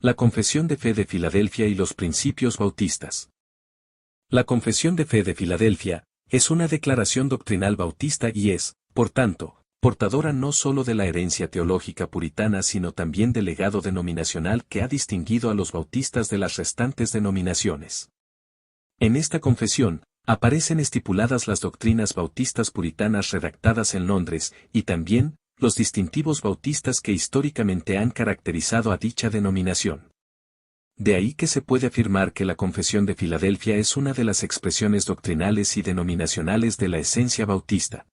La Confesión de Fe de Filadelfia y los Principios Bautistas. La Confesión de Fe de Filadelfia es una declaración doctrinal bautista y es, por tanto, portadora no solo de la herencia teológica puritana sino también del legado denominacional que ha distinguido a los bautistas de las restantes denominaciones. En esta confesión, aparecen estipuladas las doctrinas bautistas puritanas redactadas en Londres, y también, los distintivos bautistas que históricamente han caracterizado a dicha denominación. De ahí que se puede afirmar que la Confesión de Filadelfia es una de las expresiones doctrinales y denominacionales de la esencia bautista.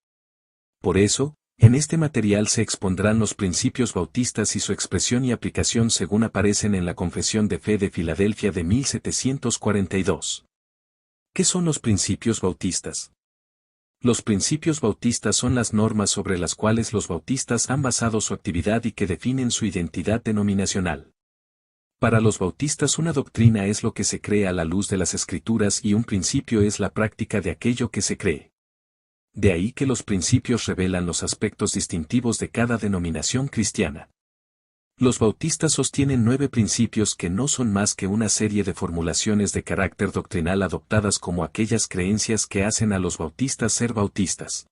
Por eso, en este material se expondrán los principios bautistas y su expresión y aplicación según aparecen en la Confesión de Fe de Filadelfia de 1742. ¿Qué son los principios bautistas? Los principios bautistas son las normas sobre las cuales los bautistas han basado su actividad y que definen su identidad denominacional. Para los bautistas una doctrina es lo que se cree a la luz de las Escrituras y un principio es la práctica de aquello que se cree. De ahí que los principios revelan los aspectos distintivos de cada denominación cristiana. Los bautistas sostienen 9 principios que no son más que una serie de formulaciones de carácter doctrinal adoptadas como aquellas creencias que hacen a los bautistas ser bautistas.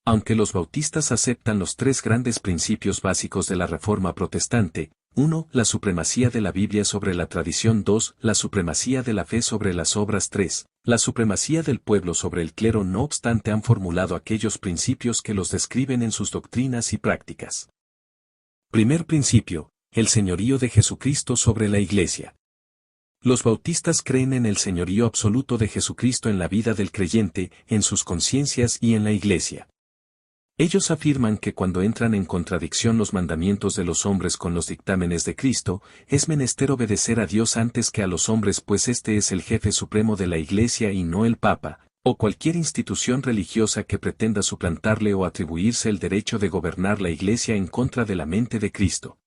Aunque los bautistas aceptan los 3 grandes principios básicos de la Reforma Protestante, 1. La supremacía de la Biblia sobre la tradición. 2. La supremacía de la fe sobre las obras. 3. La supremacía del pueblo sobre el clero. No obstante han formulado aquellos principios que los describen en sus doctrinas y prácticas. Primer principio, el señorío de Jesucristo sobre la Iglesia. Los bautistas creen en el señorío absoluto de Jesucristo en la vida del creyente, en sus conciencias y en la Iglesia. Ellos afirman que cuando entran en contradicción los mandamientos de los hombres con los dictámenes de Cristo, es menester obedecer a Dios antes que a los hombres, pues este es el jefe supremo de la Iglesia y no el Papa, o cualquier institución religiosa que pretenda suplantarle o atribuirse el derecho de gobernar la Iglesia en contra de la mente de Cristo.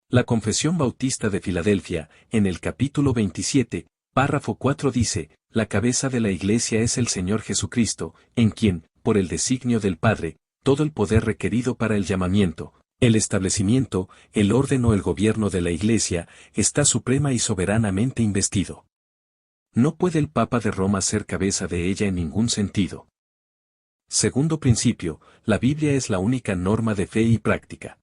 La Confesión Bautista de Filadelfia, en el capítulo 27, párrafo 4 dice, la cabeza de la Iglesia es el Señor Jesucristo, en quien, por el designio del Padre, todo el poder requerido para el llamamiento, el establecimiento, el orden o el gobierno de la Iglesia, está suprema y soberanamente investido. No puede el Papa de Roma ser cabeza de ella en ningún sentido. Segundo principio, la Biblia es la única norma de fe y práctica.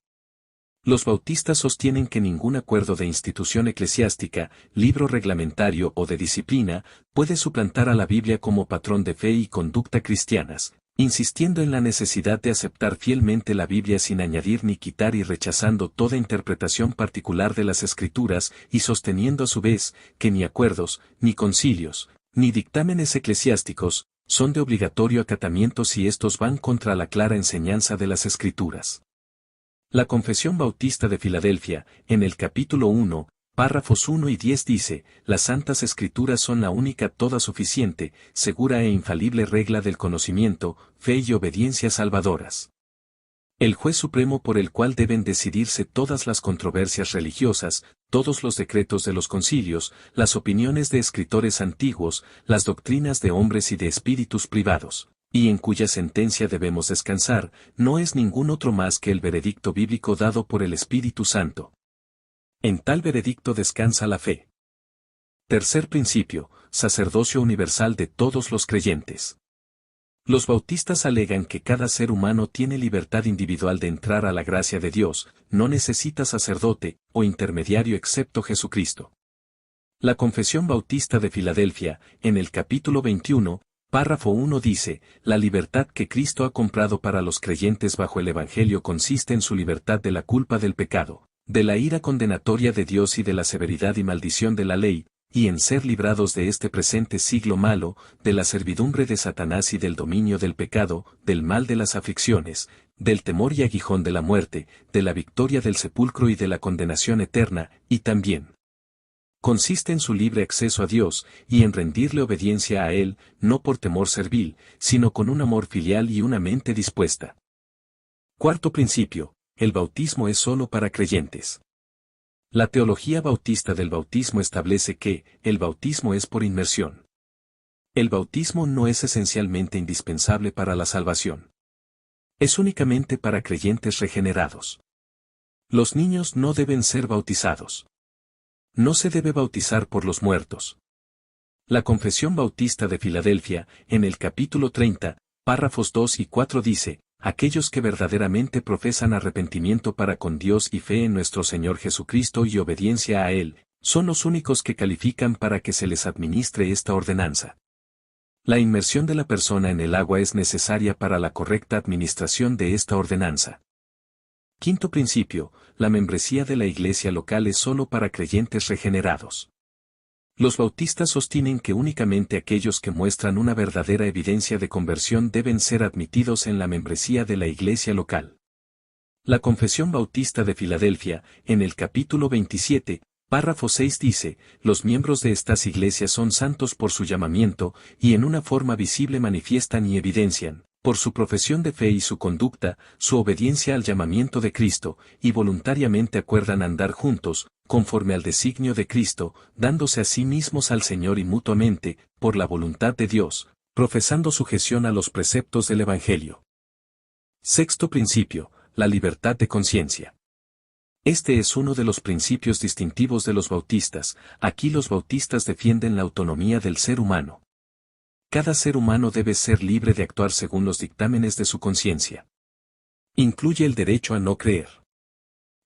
Los bautistas sostienen que ningún acuerdo de institución eclesiástica, libro reglamentario o de disciplina, puede suplantar a la Biblia como patrón de fe y conducta cristianas, insistiendo en la necesidad de aceptar fielmente la Biblia sin añadir ni quitar y rechazando toda interpretación particular de las Escrituras y sosteniendo a su vez que ni acuerdos, ni concilios, ni dictámenes eclesiásticos, son de obligatorio acatamiento si estos van contra la clara enseñanza de las Escrituras. La Confesión Bautista de Filadelfia, en el capítulo 1, párrafos 1 y 10 dice, las Santas Escrituras son la única toda suficiente, segura e infalible regla del conocimiento, fe y obediencia salvadoras. El juez supremo por el cual deben decidirse todas las controversias religiosas, todos los decretos de los concilios, las opiniones de escritores antiguos, las doctrinas de hombres y de espíritus privados, y en cuya sentencia debemos descansar, no es ningún otro más que el veredicto bíblico dado por el Espíritu Santo. En tal veredicto descansa la fe. Tercer principio, sacerdocio universal de todos los creyentes. Los bautistas alegan que cada ser humano tiene libertad individual de entrar a la gracia de Dios, no necesita sacerdote o intermediario excepto Jesucristo. La Confesión Bautista de Filadelfia, en el capítulo 21, párrafo 1 dice, la libertad que Cristo ha comprado para los creyentes bajo el Evangelio consiste en su libertad de la culpa del pecado, de la ira condenatoria de Dios y de la severidad y maldición de la ley, y en ser librados de este presente siglo malo, de la servidumbre de Satanás y del dominio del pecado, del mal de las aflicciones, del temor y aguijón de la muerte, de la victoria del sepulcro y de la condenación eterna, y también consiste en su libre acceso a Dios, y en rendirle obediencia a Él, no por temor servil, sino con un amor filial y una mente dispuesta. Cuarto principio, el bautismo es solo para creyentes. La teología bautista del bautismo establece que, el bautismo es por inmersión. El bautismo no es esencialmente indispensable para la salvación. Es únicamente para creyentes regenerados. Los niños no deben ser bautizados. No se debe bautizar por los muertos. La Confesión Bautista de Filadelfia, en el capítulo 30, párrafos 2 y 4 dice, aquellos que verdaderamente profesan arrepentimiento para con Dios y fe en nuestro Señor Jesucristo y obediencia a Él, son los únicos que califican para que se les administre esta ordenanza. La inmersión de la persona en el agua es necesaria para la correcta administración de esta ordenanza. Quinto principio, la membresía de la iglesia local es solo para creyentes regenerados. Los bautistas sostienen que únicamente aquellos que muestran una verdadera evidencia de conversión deben ser admitidos en la membresía de la iglesia local. La Confesión Bautista de Filadelfia, en el capítulo 27, párrafo 6 dice, los miembros de estas iglesias son santos por su llamamiento, y en una forma visible manifiestan y evidencian, por su profesión de fe y su conducta, su obediencia al llamamiento de Cristo, y voluntariamente acuerdan andar juntos, conforme al designio de Cristo, dándose a sí mismos al Señor y mutuamente, por la voluntad de Dios, profesando sujeción a los preceptos del Evangelio. Sexto principio, la libertad de conciencia. Este es uno de los principios distintivos de los bautistas. Aquí los bautistas defienden la autonomía del ser humano. Cada ser humano debe ser libre de actuar según los dictámenes de su conciencia. Incluye el derecho a no creer.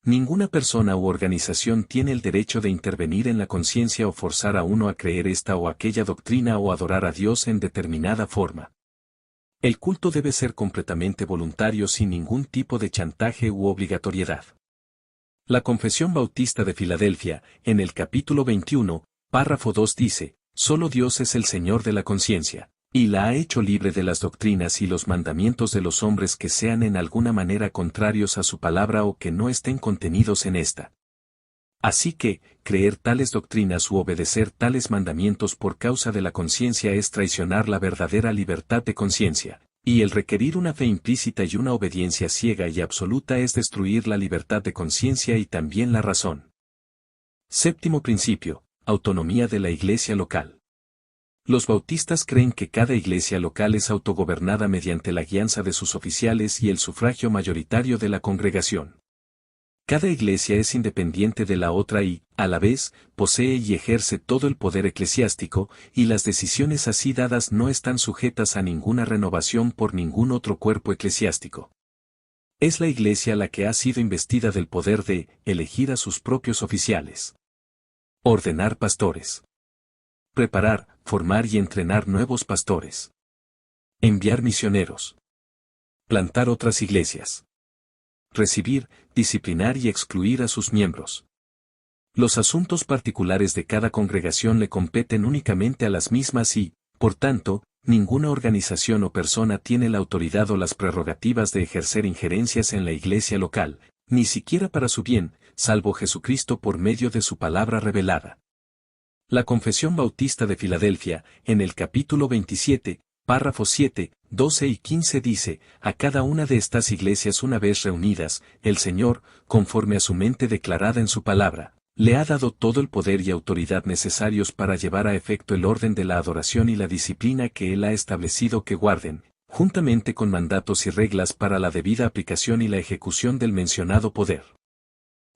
Ninguna persona u organización tiene el derecho de intervenir en la conciencia o forzar a uno a creer esta o aquella doctrina o adorar a Dios en determinada forma. El culto debe ser completamente voluntario sin ningún tipo de chantaje u obligatoriedad. La Confesión Bautista de Filadelfia, en el capítulo 21, párrafo 2 dice, solo Dios es el Señor de la conciencia, y la ha hecho libre de las doctrinas y los mandamientos de los hombres que sean en alguna manera contrarios a su palabra o que no estén contenidos en esta. Así que, creer tales doctrinas u obedecer tales mandamientos por causa de la conciencia es traicionar la verdadera libertad de conciencia, y el requerir una fe implícita y una obediencia ciega y absoluta es destruir la libertad de conciencia y también la razón. Séptimo principio, autonomía de la iglesia local. Los bautistas creen que cada iglesia local es autogobernada mediante la guianza de sus oficiales y el sufragio mayoritario de la congregación. Cada iglesia es independiente de la otra y, a la vez, posee y ejerce todo el poder eclesiástico, y las decisiones así dadas no están sujetas a ninguna renovación por ningún otro cuerpo eclesiástico. Es la iglesia la que ha sido investida del poder de elegir a sus propios oficiales. Ordenar pastores. Preparar, formar y entrenar nuevos pastores. Enviar misioneros. Plantar otras iglesias. Recibir, disciplinar y excluir a sus miembros. Los asuntos particulares de cada congregación le competen únicamente a las mismas y, por tanto, ninguna organización o persona tiene la autoridad o las prerrogativas de ejercer injerencias en la iglesia local, ni siquiera para su bien, salvo Jesucristo por medio de su palabra revelada. La Confesión Bautista de Filadelfia, en el capítulo 27, párrafos 7, 12 y 15 dice, a cada una de estas iglesias una vez reunidas, el Señor, conforme a su mente declarada en su palabra, le ha dado todo el poder y autoridad necesarios para llevar a efecto el orden de la adoración y la disciplina que Él ha establecido que guarden, juntamente con mandatos y reglas para la debida aplicación y la ejecución del mencionado poder.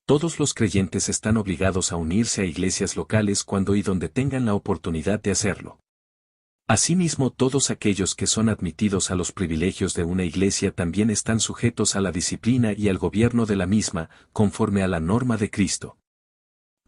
Todos los creyentes están obligados a unirse a iglesias locales cuando y donde tengan la oportunidad de hacerlo. Asimismo, todos aquellos que son admitidos a los privilegios de una iglesia también están sujetos a la disciplina y al gobierno de la misma, conforme a la norma de Cristo.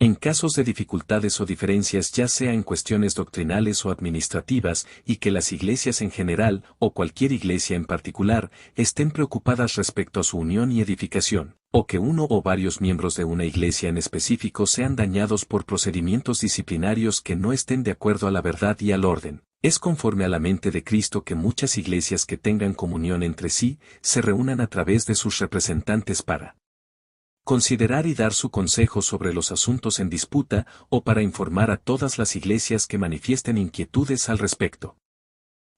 En casos de dificultades o diferencias, ya sea en cuestiones doctrinales o administrativas, y que las iglesias en general, o cualquier iglesia en particular, estén preocupadas respecto a su unión y edificación, o que uno o varios miembros de una iglesia en específico sean dañados por procedimientos disciplinarios que no estén de acuerdo a la verdad y al orden, es conforme a la mente de Cristo que muchas iglesias que tengan comunión entre sí, se reúnan a través de sus representantes para considerar y dar su consejo sobre los asuntos en disputa, o para informar a todas las iglesias que manifiesten inquietudes al respecto.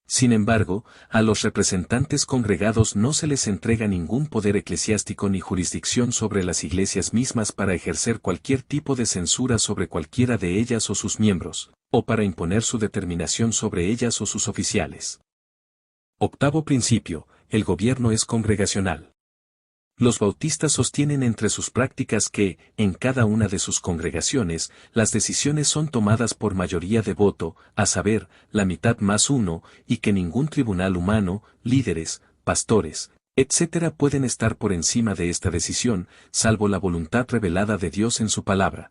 Sin embargo, a los representantes congregados no se les entrega ningún poder eclesiástico ni jurisdicción sobre las iglesias mismas para ejercer cualquier tipo de censura sobre cualquiera de ellas o sus miembros, o para imponer su determinación sobre ellas o sus oficiales. Octavo principio, el gobierno es congregacional. Los bautistas sostienen entre sus prácticas que, en cada una de sus congregaciones, las decisiones son tomadas por mayoría de voto, a saber, la mitad más uno, y que ningún tribunal humano, líderes, pastores, etc. pueden estar por encima de esta decisión, salvo la voluntad revelada de Dios en su palabra.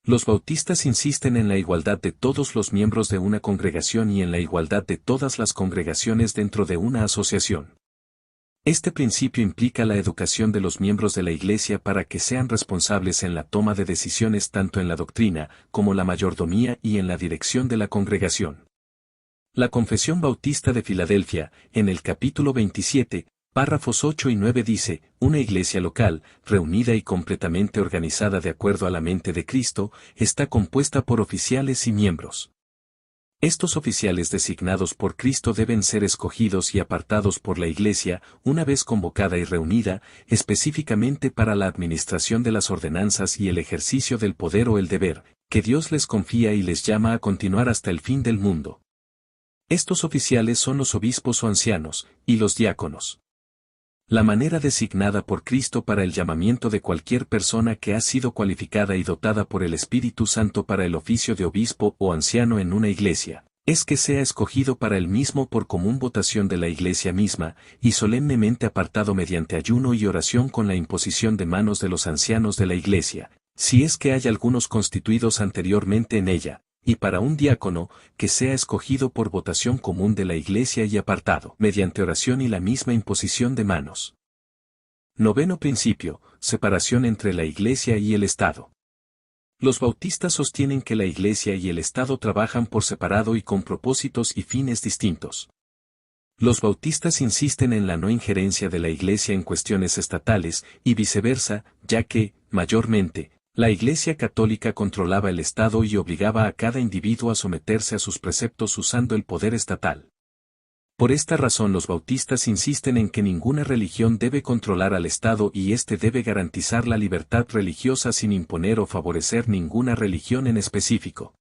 Los bautistas insisten en la igualdad de todos los miembros de una congregación y en la igualdad de todas las congregaciones dentro de una asociación. Este principio implica la educación de los miembros de la Iglesia para que sean responsables en la toma de decisiones tanto en la doctrina, como la mayordomía y en la dirección de la congregación. La Confesión Bautista de Filadelfia, en el capítulo 27, párrafos 8 y 9 dice, una iglesia local, reunida y completamente organizada de acuerdo a la mente de Cristo, está compuesta por oficiales y miembros. Estos oficiales designados por Cristo deben ser escogidos y apartados por la Iglesia, una vez convocada y reunida, específicamente para la administración de las ordenanzas y el ejercicio del poder o el deber, que Dios les confía y les llama a continuar hasta el fin del mundo. Estos oficiales son los obispos o ancianos, y los diáconos. La manera designada por Cristo para el llamamiento de cualquier persona que ha sido cualificada y dotada por el Espíritu Santo para el oficio de obispo o anciano en una iglesia, es que sea escogido para él mismo por común votación de la iglesia misma, y solemnemente apartado mediante ayuno y oración con la imposición de manos de los ancianos de la iglesia, si es que hay algunos constituidos anteriormente en ella, y para un diácono, que sea escogido por votación común de la iglesia y apartado, mediante oración y la misma imposición de manos. Noveno principio, separación entre la iglesia y el Estado. Los bautistas sostienen que la iglesia y el Estado trabajan por separado y con propósitos y fines distintos. Los bautistas insisten en la no injerencia de la iglesia en cuestiones estatales, y viceversa, ya que, mayormente, la Iglesia Católica controlaba el Estado y obligaba a cada individuo a someterse a sus preceptos usando el poder estatal. Por esta razón los bautistas insisten en que ninguna religión debe controlar al Estado y éste debe garantizar la libertad religiosa sin imponer o favorecer ninguna religión en específico.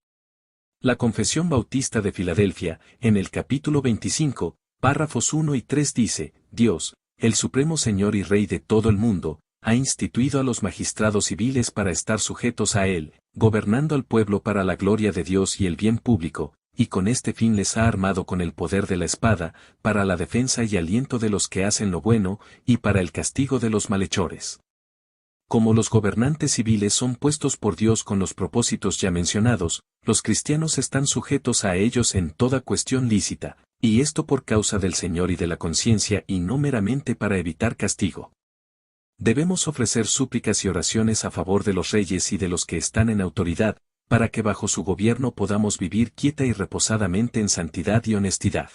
La Confesión Bautista de Filadelfia, en el capítulo 25, párrafos 1 y 3 dice, Dios, el Supremo Señor y Rey de todo el mundo, ha instituido a los magistrados civiles para estar sujetos a él, gobernando al pueblo para la gloria de Dios y el bien público, y con este fin les ha armado con el poder de la espada, para la defensa y aliento de los que hacen lo bueno, y para el castigo de los malhechores. Como los gobernantes civiles son puestos por Dios con los propósitos ya mencionados, los cristianos están sujetos a ellos en toda cuestión lícita, y esto por causa del Señor y de la conciencia y no meramente para evitar castigo. Debemos ofrecer súplicas y oraciones a favor de los reyes y de los que están en autoridad, para que bajo su gobierno podamos vivir quieta y reposadamente en santidad y honestidad.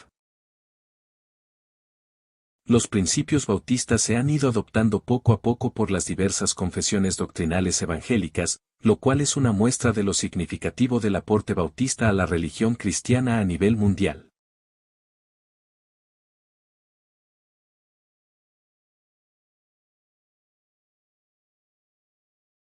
Los principios bautistas se han ido adoptando poco a poco por las diversas confesiones doctrinales evangélicas, lo cual es una muestra de lo significativo del aporte bautista a la religión cristiana a nivel mundial.